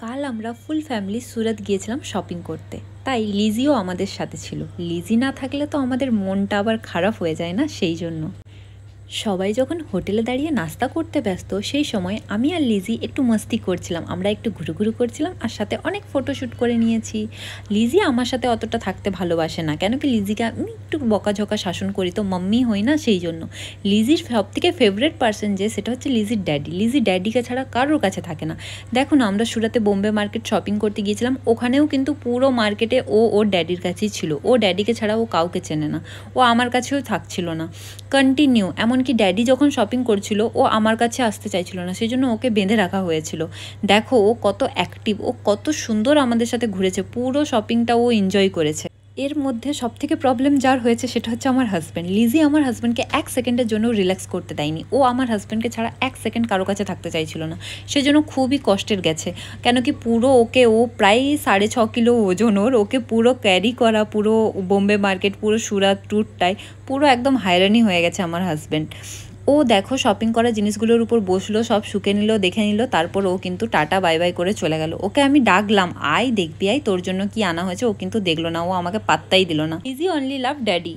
কাল আমরা full family সুরত গিয়েছিলাম শপিং করতে, তাই লিজিও আমাদের সাথে ছিল। লিজি না থাকলে তো আমাদের মনটা আবার খারাপ হয়ে যায় না, সেই জন্য। সবাই যখন হোটেলে দাঁড়িয়ে নাস্তা করতে ব্যস্ত, সেই সময় আমি আর লিজি একটু মস্তি করছিলাম। আমরা একটু ঘুরু করছিলাম আর সাথে অনেক ফটোশ্যুট করে নিয়েছি। লিজি আমার সাথে অতটা থাকতে ভালোবাসে না, কেন কি লিজিকে আমি একটু বকাঝকা শাসন করি, তো মাম্মি হই না, সেই জন্য। লিজির সবথেকে ফেভারিট পার্সন যে, সেটা হচ্ছে লিজির ড্যাডি। লিজি ড্যাডিকে ছাড়া কারোর কাছে থাকে না। দেখো না, আমরা সুরাতে বোম্বে মার্কেট শপিং করতে গিয়েছিলাম, ওখানেও কিন্তু পুরো মার্কেটে ও ওর ড্যাডির কাছেই ছিল। ও ড্যাডিকে ছাড়া ও কাউকে চেনে না। ও আমার কাছেও থাকছিল না কন্টিনিউ। এমনকি ড্যাডি যখন শপিং করছিল, ও আমার কাছে আসতে চাইছিল না, সেই জন্য ওকে বেঁধে রাখা হয়েছিল। দেখো ও কত অ্যাক্টিভ, ও কত সুন্দর আমাদের সাথে ঘুরেছে, পুরো শপিংটা ও এনজয় করেছে। এর মধ্যে সবথেকে প্রবলেম যার হয়েছে সেটা হচ্ছে আমার হাজব্যান্ড। লিজি আমার হাজব্যান্ডকে এক সেকেন্ডের জন্য রিল্যাক্স করতে দেয়নি। ও আমার হাজব্যান্ডকে ছাড়া এক সেকেন্ড কারো কাছে থাকতে চাইছিল না, সেজন্য খুবই কষ্টের গেছে। কেন কি পুরো ওকে, ও প্রায় 6.5 কিলো ওজন ওর, ওকে পুরো ক্যারি করা, পুরো বোম্বে মার্কেট, পুরো সুরাত ট্যুরটাই পুরো একদম হায়রানি হয়ে গেছে আমার হাজব্যান্ড। ও দেখো শপিং করা জিনিসগুলোর উপর বসলো, সব শুকে নিল, দেখে নিল, তারপর ও কিন্তু টাটা বাই বাই করে চলে গেল। ওকে আমি ডাকলাম, আয় দেখবি, আয় তোর জন্য কি আনা হয়েছে, ও কিন্তু দেখলো না, ও আমাকে পাত্তাই দিল না। ইজি অনলি লাভ ড্যাডি।